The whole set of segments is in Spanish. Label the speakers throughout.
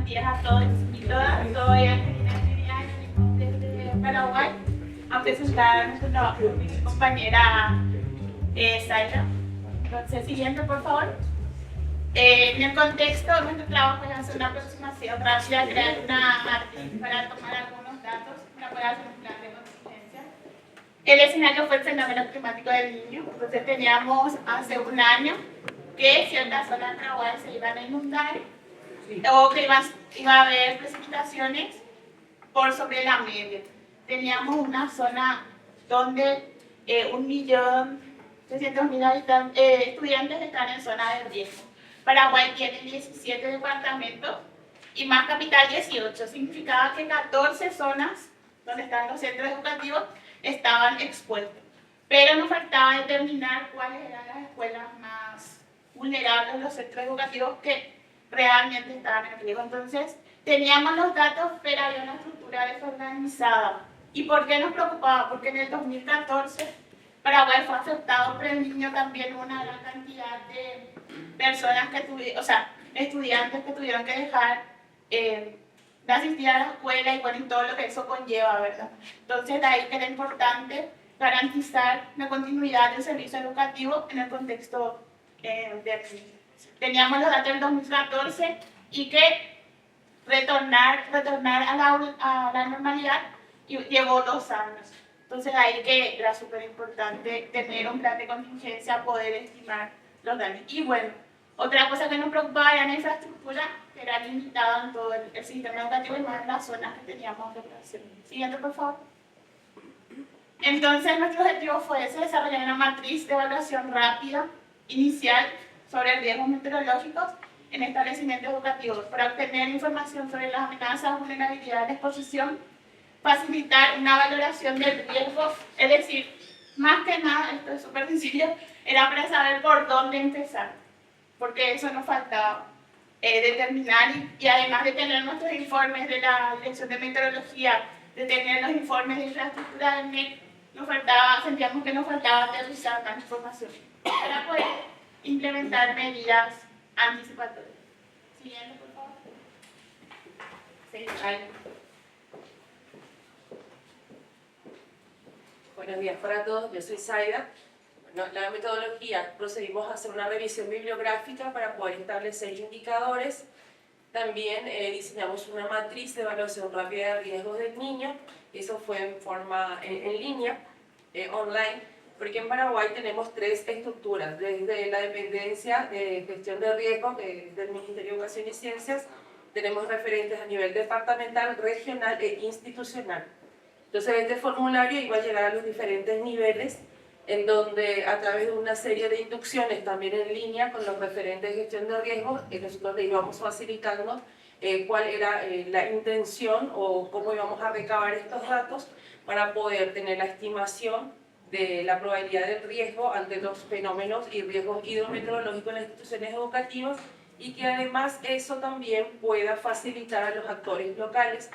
Speaker 1: buenos días a todos y todas. Soy Angelina Miriam desde Paraguay a presentar nuestro trabajo con mi compañera Zaira. Entonces, siguiente, por favor. En el contexto de nuestro trabajo es hacer una aproximación rápida, crear una matriz para tomar algunos datos para poder hacer un plan de contingencia. El escenario fue el fenómeno climático del Niño. Entonces teníamos hace un año que ciertas zonas de Paraguay se iban a inundar o que iba a haber precipitaciones por sobre la media. Teníamos una zona donde 1.300.000 estudiantes están en zona de riesgo. Paraguay tiene 17 departamentos y más capital 18. Significaba que 14 zonas donde están los centros educativos estaban expuestos. Pero nos faltaba determinar cuáles eran las escuelas más vulnerables, los centros educativos que realmente estaban en riesgo. Entonces, teníamos los datos, pero había una estructura desorganizada. ¿Y por qué nos preocupaba? Porque en el 2014 Paraguay fue afectado por el Niño, también una gran cantidad de personas estudiantes que tuvieron que dejar de asistir a la escuela y bueno, y todo lo que eso conlleva, ¿verdad? Entonces, de ahí que era importante garantizar la continuidad del servicio educativo en el contexto del Niño. Teníamos los datos del 2014 y que retornar a la normalidad llevó 2 años. Entonces ahí que era súper importante tener un plan de contingencia, poder estimar los daños. Y bueno, otra cosa que nos preocupaba era la infraestructura, que era limitada en todo el sistema educativo y más en las zonas que teníamos de operación. Siguiente, por favor. Entonces nuestro objetivo fue ese, desarrollar una matriz de evaluación rápida, inicial, sobre riesgos meteorológicos en establecimientos educativos para obtener información sobre las amenazas, vulnerabilidad de exposición, facilitar una valoración del riesgo, es decir, más que nada, esto es súper sencillo, era para saber por dónde empezar, porque eso nos faltaba determinar y además de tener nuestros informes de la Dirección de Meteorología, de tener los informes de infraestructura del MEC, sentíamos que nos faltaba aterrizar más información para poder implementar medidas anticipatorias. Siguiente, por favor. Sí, ahí.
Speaker 2: Buenos días para todos, yo soy Zaida. Bueno, la metodología, procedimos a hacer una revisión bibliográfica para poder establecer indicadores. También diseñamos una matriz de evaluación rápida de riesgos del niño. Eso fue en forma en línea, online, porque en Paraguay tenemos 3 estructuras, desde la dependencia de gestión de riesgos del Ministerio de Educación y Ciencias, tenemos referentes a nivel departamental, regional e institucional. Entonces este formulario iba a llegar a los diferentes niveles, en donde a través de una serie de inducciones también en línea con los referentes de gestión de riesgos, nosotros le íbamos facilitando cuál era la intención o cómo íbamos a recabar estos datos para poder tener la estimación de la probabilidad del riesgo ante los fenómenos y riesgos hidrometeorológicos en las instituciones educativas y que además eso también pueda facilitar a los actores locales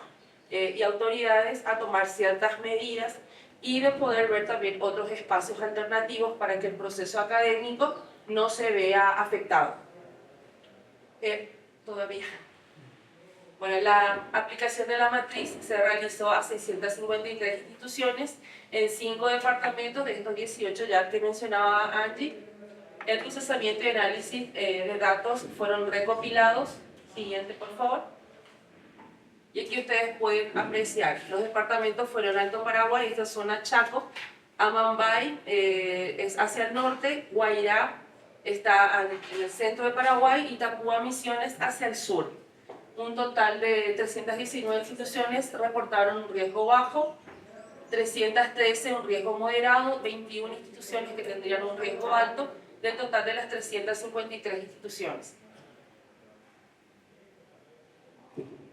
Speaker 2: y autoridades a tomar ciertas medidas y de poder ver también otros espacios alternativos para que el proceso académico no se vea afectado. Todavía. Bueno, la aplicación de la matriz se realizó a 653 instituciones en 5 departamentos de estos 18 ya que mencionaba Angie. El procesamiento y análisis de datos fueron recopilados. Siguiente, por favor. Y aquí ustedes pueden apreciar, los departamentos fueron Alto Paraguay, esta zona Chaco, Amambay es hacia el norte, Guairá está en el centro de Paraguay y Itapúa Misiones hacia el sur. Un total de 319 instituciones reportaron un riesgo bajo, 313 un riesgo moderado, 21 instituciones que tendrían un riesgo alto, del total de las 353 instituciones.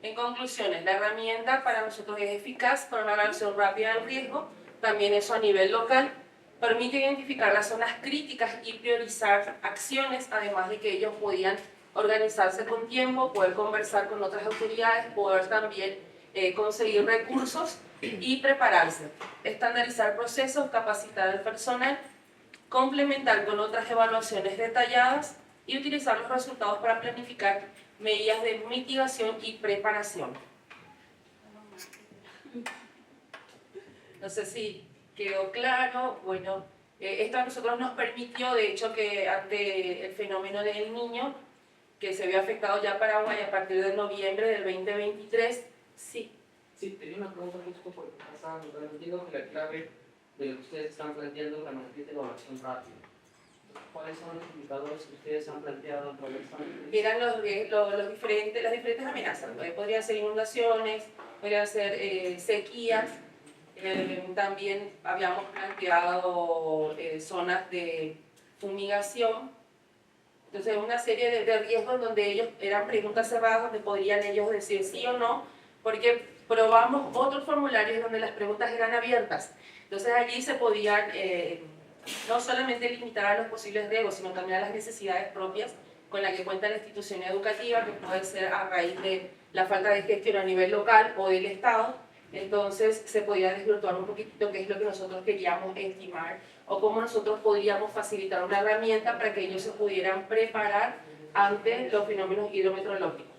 Speaker 2: En conclusiones, la herramienta para nosotros es eficaz para una evaluación rápida del riesgo, también eso a nivel local, permite identificar las zonas críticas y priorizar acciones, además de que ellos podían organizarse con tiempo, poder conversar con otras autoridades, poder también conseguir recursos y prepararse, estandarizar procesos, capacitar al personal, complementar con otras evaluaciones detalladas y utilizar los resultados para planificar medidas de mitigación y preparación. No sé si quedó claro. Bueno, esto a nosotros nos permitió, de hecho, que ante el fenómeno del Niño, que se vio afectado ya Paraguay a partir de noviembre del 2023, sí.
Speaker 3: Sí, tenía una pregunta justo por pasar, entiendo que la clave de lo que ustedes están planteando es la matriz de evaluación rápida. ¿Cuáles son los indicadores que ustedes han planteado a través de
Speaker 2: Eran las diferentes amenazas. Podrían ser inundaciones, podrían ser sequías. También habíamos planteado zonas de fumigación. Entonces, una serie de riesgos donde ellos eran preguntas cerradas, donde podrían ellos decir sí o no, porque probamos otros formularios donde las preguntas eran abiertas. Entonces, allí se podían no solamente limitar a los posibles riesgos, sino también a las necesidades propias con las que cuenta la institución educativa, que puede ser a raíz de la falta de gestión a nivel local o del Estado. Entonces se podía desvirtuar un poquito qué es lo que nosotros queríamos estimar o cómo nosotros podríamos facilitar una herramienta para que ellos se pudieran preparar ante los fenómenos hidrometeorológicos.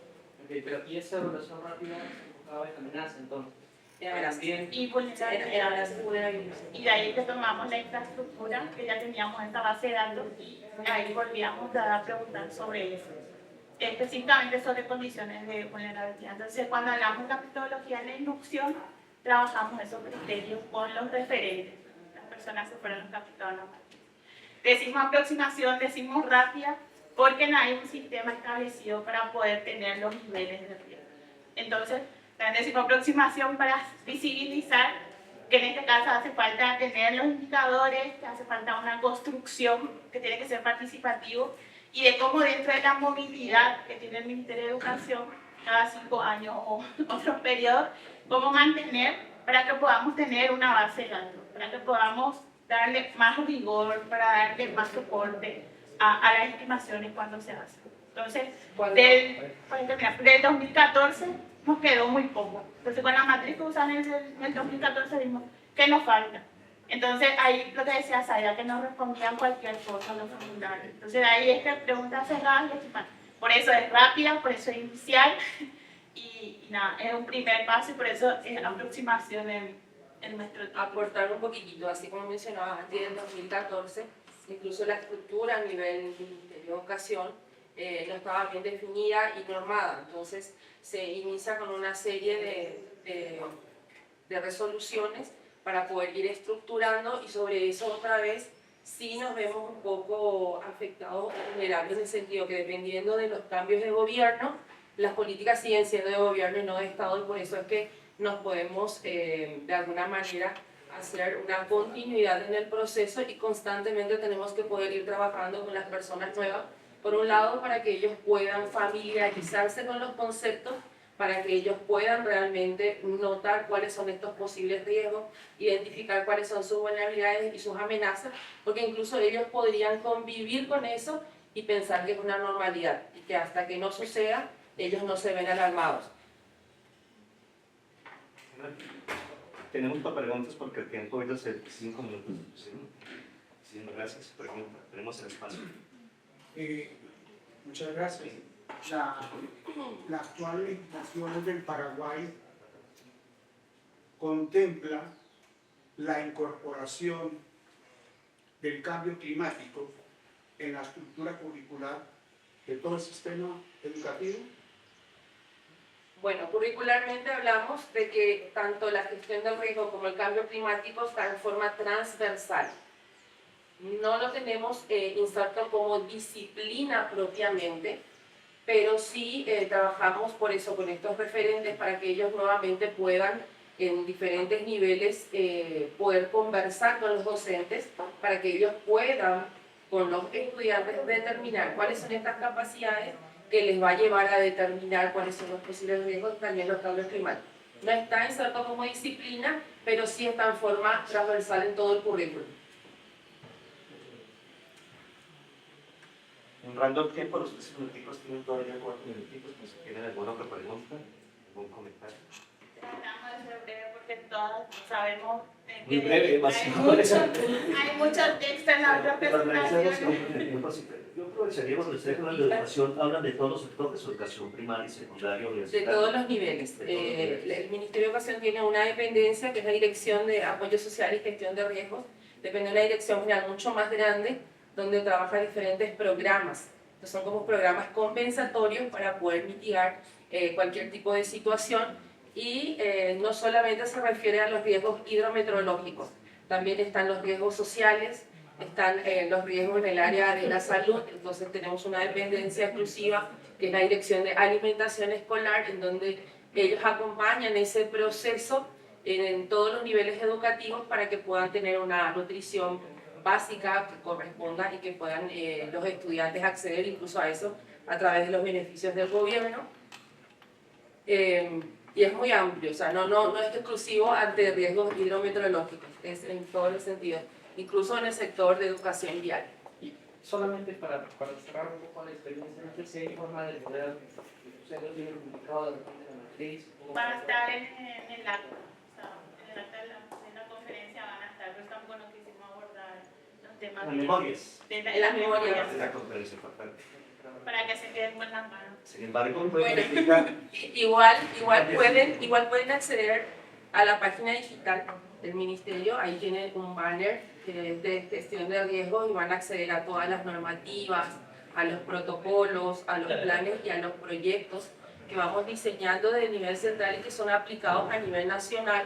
Speaker 3: Okay, pero aquí esa evaluación rápida se enfocaba en amenaza, entonces.
Speaker 1: Y vulnerabilidad. Y de ahí que tomamos la infraestructura, que ya teníamos esta base de datos, y ahí volvíamos a preguntar sobre eso, específicamente sobre condiciones de vulnerabilidad. Entonces, cuando hablamos de la metodología de la inducción, trabajamos esos criterios con los referentes, las personas que fueron los captados en la matriz. Decimos aproximación, decimos rápida, porque no hay un sistema establecido para poder tener los niveles de riesgo. Entonces, decimos aproximación para visibilizar que en este caso hace falta tener los indicadores, que hace falta una construcción que tiene que ser participativo, y de cómo dentro de la movilidad que tiene el Ministerio de Educación cada 5 años o otros periodos, cómo mantener para que podamos tener una base de datos, para que podamos darle más rigor, para darle más soporte a las estimaciones cuando se hacen. Entonces, del 2014 nos quedó muy poco. Entonces, con la matriz que usan en el 2014 vimos que nos falta. Entonces, ahí lo que decía Zaida, que nos respondían cualquier cosa los formularios. Entonces, ahí es que preguntas cerradas y estimar. Por eso es rápida, por eso es inicial. Y nada, es un primer paso y por eso es la aproximación en nuestro tiempo.
Speaker 2: Aportar un poquitito, así como mencionaba antes del 2014, incluso la estructura a nivel del Ministerio de Educación no estaba bien definida y normada. Entonces, se inicia con una serie de resoluciones para poder ir estructurando, y sobre eso otra vez sí nos vemos un poco afectados o vulnerables en el sentido que dependiendo de los cambios de gobierno, las políticas siguen siendo de gobierno y no de Estado, y por eso es que nos podemos de alguna manera hacer una continuidad en el proceso y constantemente tenemos que poder ir trabajando con las personas nuevas, por un lado para que ellos puedan familiarizarse con los conceptos, para que ellos puedan realmente notar cuáles son estos posibles riesgos, identificar cuáles son sus vulnerabilidades y sus amenazas, porque incluso ellos podrían convivir con eso y pensar que es una normalidad, y que hasta que no suceda, ellos no se ven alarmados.
Speaker 4: Tenemos para preguntas porque el tiempo hoy es de 5 minutos. Sí, gracias. Pregunta. Tenemos el espacio.
Speaker 5: Muchas gracias. La actual legislación del Paraguay contempla la incorporación del cambio climático en la estructura curricular de todo el sistema educativo.
Speaker 2: Bueno, curricularmente hablamos de que tanto la gestión del riesgo como el cambio climático está en forma transversal. No lo tenemos inserto como disciplina propiamente, pero sí trabajamos por eso con estos referentes para que ellos nuevamente puedan en diferentes niveles poder conversar con los docentes, para que ellos puedan con los estudiantes determinar cuáles son estas capacidades que les va a llevar a determinar cuáles son los posibles riesgos, también los cambios climáticos. No está inserto como disciplina, pero sí está en forma transversal en todo el currículum.
Speaker 4: Honrando el tiempo, los 3 minuticos tienen todavía 4 minuticos, pues si tienen alguna otra pregunta, algún comentario.
Speaker 1: Tratamos de ser breve porque todos sabemos
Speaker 4: Muy breve,
Speaker 1: hay mucho texto en la otra presentación.
Speaker 4: aprovecharíamos los ustedes hablan de educación, hablan de todos los sectores, educación primaria, secundaria,
Speaker 2: De
Speaker 4: universitaria.
Speaker 2: todos los niveles. El Ministerio de Educación tiene una dependencia que es la Dirección de Apoyo Social y Gestión de Riesgos. Depende de una dirección general mucho más grande donde trabaja diferentes programas. Entonces son como programas compensatorios para poder mitigar cualquier tipo de situación y no solamente se refiere a los riesgos hidrometeorológicos, también están los riesgos sociales, están los riesgos en el área de la salud. Entonces tenemos una dependencia exclusiva que es la Dirección de Alimentación Escolar, en donde ellos acompañan ese proceso en todos los niveles educativos para que puedan tener una nutrición básica que corresponda y que puedan los estudiantes acceder incluso a eso a través de los beneficios del gobierno. Y es muy amplio, o sea, no es exclusivo ante riesgos hidrometeorológicos, es en todos los sentidos, incluso en el sector de educación vial.
Speaker 3: Y solamente para cerrar un poco la experiencia, no sé si hay forma de poder, ustedes lo tienen publicado de repente en la matriz.
Speaker 1: Van a estar en el acta, o sea, en el acta de la conferencia van a estar, pero es tan bueno que hicimos abordar los temas
Speaker 4: Las memorias
Speaker 1: de
Speaker 2: En las memorias.
Speaker 4: de la conferencia importante.
Speaker 1: para que se queden con las manos.
Speaker 4: Sin embargo, pueden
Speaker 2: Bueno.
Speaker 4: verificar.
Speaker 2: Igual pueden acceder a la página digital del Ministerio, ahí tienen un banner de gestión de riesgos y van a acceder a todas las normativas, a los protocolos, a los planes y a los proyectos que vamos diseñando de nivel central y que son aplicados a nivel nacional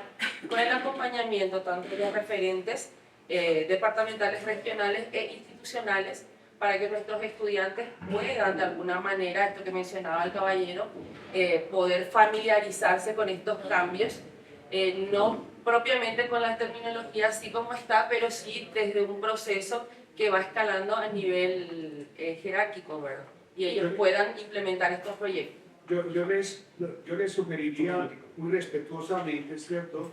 Speaker 2: con el acompañamiento tanto de los referentes departamentales, regionales e institucionales para que nuestros estudiantes puedan de alguna manera, esto que mencionaba el caballero, poder familiarizarse con estos cambios, no propiamente con la terminología así como está, pero sí desde un proceso que va escalando a nivel jerárquico, ¿verdad? Y ellos puedan implementar estos proyectos.
Speaker 5: Yo les sugeriría muy respetuosamente, ¿cierto?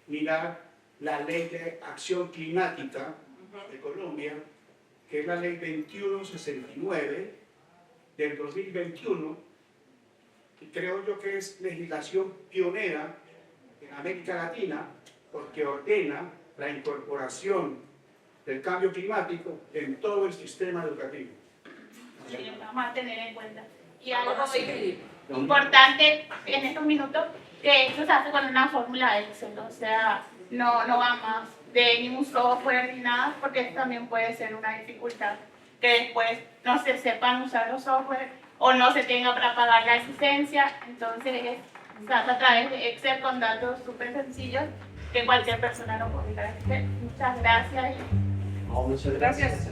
Speaker 5: Mirar la Ley de Acción Climática de Colombia, que es la Ley 2169 del 2021, y creo yo que es legislación pionera en América Latina, porque ordena la incorporación del cambio climático en todo el sistema educativo.
Speaker 1: Sí, vamos a tener en cuenta. Y
Speaker 2: Vamos
Speaker 1: algo
Speaker 2: a seguir.
Speaker 1: importante en estos minutos, que esto se hace con una fórmula Excel, o sea, no va más de ningún software ni nada, porque esto también puede ser una dificultad, que después no se sepan usar los software o no se tenga para pagar la licencia. Entonces se hace a través de Excel con datos súper sencillos que cualquier persona lo puede hacer. Muchas gracias.
Speaker 4: Muchas
Speaker 2: Gracias.